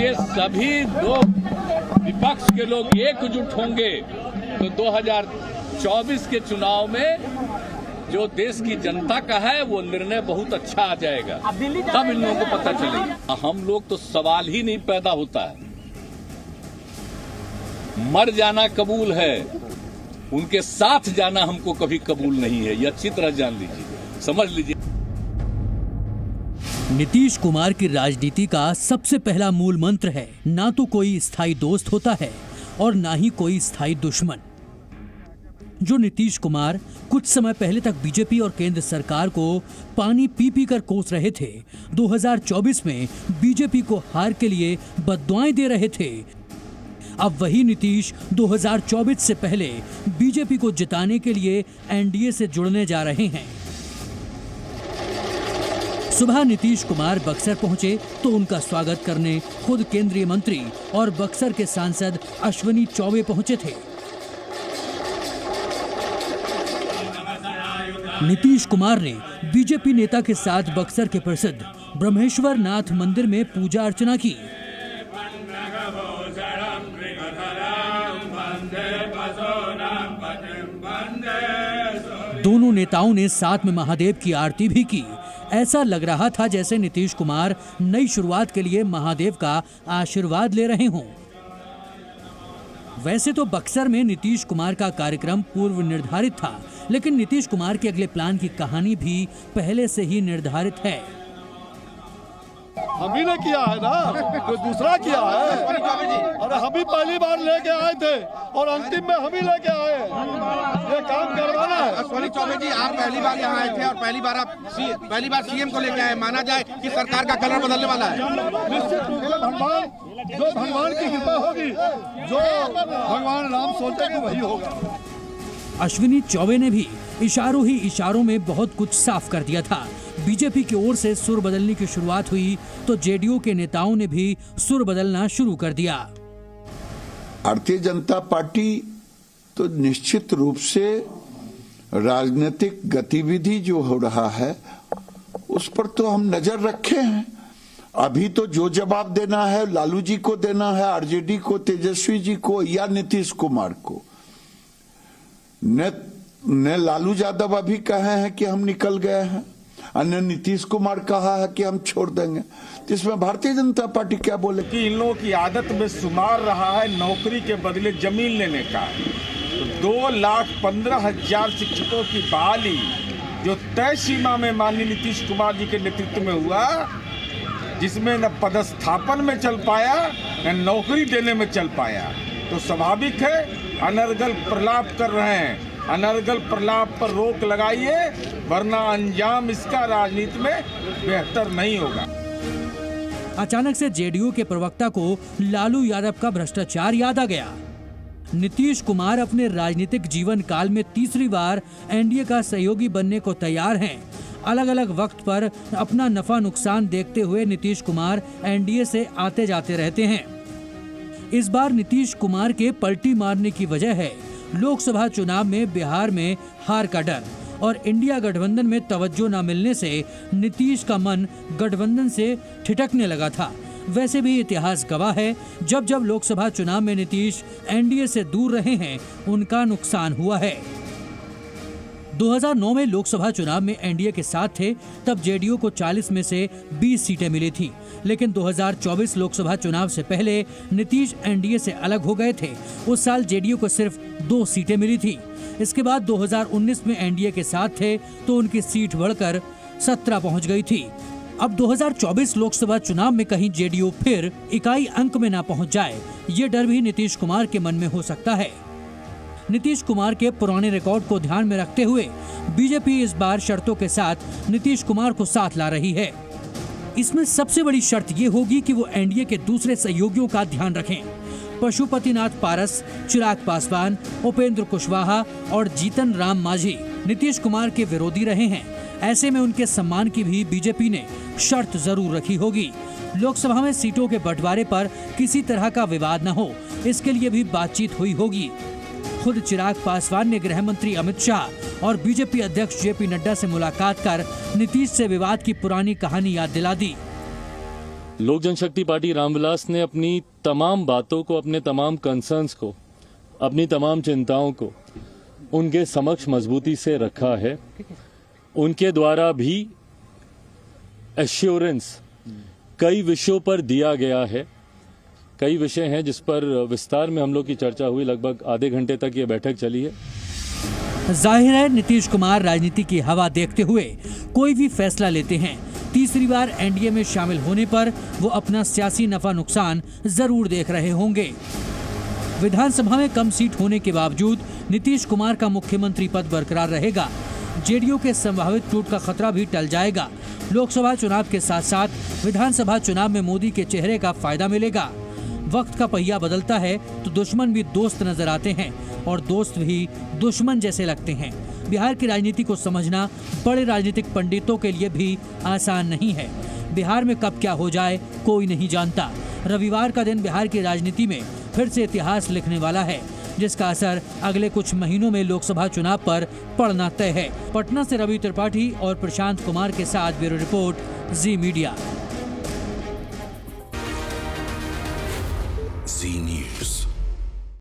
ये सभी लोग विपक्ष के लोग एकजुट होंगे तो 2024 के चुनाव में जो देश की जनता का है वो निर्णय बहुत अच्छा आ जाएगा। तब इन लोगों को पता चलेगा। हम लोग तो सवाल ही नहीं पैदा होता है। मर जाना कबूल है, उनके साथ जाना हमको कभी कबूल नहीं है। ये अच्छी तरह जान लीजिए, समझ लीजिए। नीतीश कुमार की राजनीति का सबसे पहला मूल मंत्र है, ना तो कोई स्थायी दोस्त होता है और ना ही कोई स्थायी दुश्मन। जो नीतीश कुमार कुछ समय पहले तक बीजेपी और केंद्र सरकार को पानी पी पी कर कोस रहे थे, 2024 में बीजेपी को हार के लिए बद्दुआएं दे रहे थे, अब वही नीतीश 2024 से पहले बीजेपी को जिताने के लिए एनडीए से जुड़ने जा रहे हैं। सुबह नीतीश कुमार बक्सर पहुंचे तो उनका स्वागत करने खुद केंद्रीय मंत्री और बक्सर के सांसद अश्विनी चौबे पहुंचे थे। नीतीश कुमार ने बीजेपी नेता के साथ बक्सर के प्रसिद्ध ब्रह्मेश्वर नाथ मंदिर में पूजा अर्चना की। दोनों नेताओं ने साथ में महादेव की आरती भी की। ऐसा लग रहा था जैसे नीतीश कुमार नई शुरुआत के लिए महादेव का आशीर्वाद ले रहे हों। वैसे तो बक्सर में नीतीश कुमार का कार्यक्रम पूर्व निर्धारित था, लेकिन नीतीश कुमार के अगले प्लान की कहानी भी पहले से ही निर्धारित है। हम ही ने किया है ना, कोई दूसरा किया है। अरे हम ही पहली बार लेके आए थे और अंतिम में हम ही लेके आए। ये काम करवाना है। अश्विनी चौबे जी, आप पहली बार यहाँ आए थे और पहली बार सीएम को लेके आए। माना जाए कि सरकार का कलर बदलने वाला है। निश्चित रूप से भगवान की कृपा होगी, जो भगवान राम सोचेंगे वही होगा। अश्विनी चौबे ने भी इशारों ही इशारों में बहुत कुछ साफ कर दिया था। बीजेपी की ओर से सुर बदलने की शुरुआत हुई तो जेडीयू के नेताओं ने भी सुर बदलना शुरू कर दिया। भारतीय जनता पार्टी तो निश्चित रूप से राजनीतिक गतिविधि जो हो रहा है उस पर तो हम नजर रखे हैं। अभी तो जो जवाब देना है लालू जी को देना है, आरजेडी को, तेजस्वी जी को या नीतीश कुमार को। ने लालू यादव अभी कहे हैं कि हम निकल गए हैं, अन्य नीतीश कुमार कहा है कि हम छोड़ देंगे। तो इसमें भारतीय जनता पार्टी क्या बोले कि इन लोगों की आदत में शुमार रहा है नौकरी के बदले जमीन लेने का। तो 2,15,000 शिक्षकों की बहाली जो तय सीमा में माननीय नीतीश कुमार जी के नेतृत्व में हुआ, जिसमें न पदस्थापन में चल पाया न नौकरी देने में चल पाया, तो स्वाभाविक है अनर्गल प्रलाप कर रहे हैं। अनर्गल प्रलाप पर रोक लगाइए, वरना अंजाम इसका राजनीति में बेहतर नहीं होगा। अचानक से जेडीयू के प्रवक्ता को लालू यादव का भ्रष्टाचार याद आ गया। नीतीश कुमार अपने राजनीतिक जीवन काल में तीसरी बार एनडीए का सहयोगी बनने को तैयार हैं। अलग अलग वक्त पर अपना नफा नुकसान देखते हुए नीतीश कुमार एनडीए से आते जाते रहते हैं। इस बार नीतीश कुमार के पलटी मारने की वजह है लोकसभा चुनाव में बिहार में हार का डर और इंडिया गठबंधन में तवज्जो न मिलने से नीतीश का मन गठबंधन से ठिठकने लगा था। वैसे भी इतिहास गवाह है, जब जब लोकसभा चुनाव में नीतीश एनडीए से दूर रहे हैं उनका नुकसान हुआ है। 2009 में लोकसभा चुनाव में एनडीए के साथ थे, तब जेडीयू को 40 में से 20 सीटें मिली थी। लेकिन 2024 लोकसभा चुनाव से पहले नीतीश एनडीए से अलग हो गए थे। उस साल जेडीयू को सिर्फ 2 सीटें मिली थी। इसके बाद 2019 में एनडीए के साथ थे तो उनकी सीट बढ़कर 17 पहुंच गई थी। अब 2024 लोकसभा चुनाव में कहीं जेडीयू फिर इकाई अंक में ना पहुंच जाए, ये डर भी नीतीश कुमार के मन में हो सकता है। नीतीश कुमार के पुराने रिकॉर्ड को ध्यान में रखते हुए बीजेपी इस बार शर्तों के साथ नीतीश कुमार को साथ ला रही है। इसमें सबसे बड़ी शर्त ये होगी कि वो एनडीए के दूसरे सहयोगियों का ध्यान रखें। पशुपतिनाथ पारस, चिराग पासवान, उपेंद्र कुशवाहा और जीतन राम मांझी नीतीश कुमार के विरोधी रहे हैं। ऐसे में उनके सम्मान की भी बीजेपी ने शर्त जरूर रखी होगी। लोकसभा में सीटों के बंटवारे पर किसी तरह का विवाद न हो, इसके लिए भी बातचीत हुई होगी। खुद चिराग पासवान ने गृह मंत्री अमित शाह और बीजेपी अध्यक्ष जेपी नड्डा से मुलाकात कर नीतीश से विवाद की पुरानी कहानी याद दिला दी। लोक जनशक्ति पार्टी रामविलास ने अपनी तमाम बातों को, अपने तमाम कंसर्न्स को, अपनी तमाम चिंताओं को उनके समक्ष मजबूती से रखा है। उनके द्वारा भी एश्योरेंस कई विषयों पर दिया गया है। कई विषय हैं जिस पर विस्तार में हम लोग की चर्चा हुई, लगभग आधे घंटे तक ये बैठक चली है। जाहिर है नीतीश कुमार राजनीति की हवा देखते हुए कोई भी फैसला लेते हैं, तीसरी बार एनडीए में शामिल होने पर वो अपना सियासी नफा नुकसान जरूर देख रहे होंगे। विधानसभा में कम सीट होने के बावजूद नीतीश कुमार का मुख्यमंत्री पद बरकरार रहेगा। जेडीयू के संभावित टूट का खतरा भी टल जाएगा। लोकसभा चुनाव के साथ साथ विधानसभा चुनाव में मोदी के चेहरे का फायदा मिलेगा। वक्त का पहिया बदलता है तो दुश्मन भी दोस्त नजर आते हैं और दोस्त भी दुश्मन जैसे लगते हैं। बिहार की राजनीति को समझना बड़े राजनीतिक पंडितों के लिए भी आसान नहीं है। बिहार में कब क्या हो जाए कोई नहीं जानता। रविवार का दिन बिहार की राजनीति में फिर से इतिहास लिखने वाला है, जिसका असर अगले कुछ महीनों में लोकसभा चुनाव पर पड़ना तय है। पटना से रवि त्रिपाठी और प्रशांत कुमार के साथ ब्यूरो रिपोर्ट, जी मीडिया।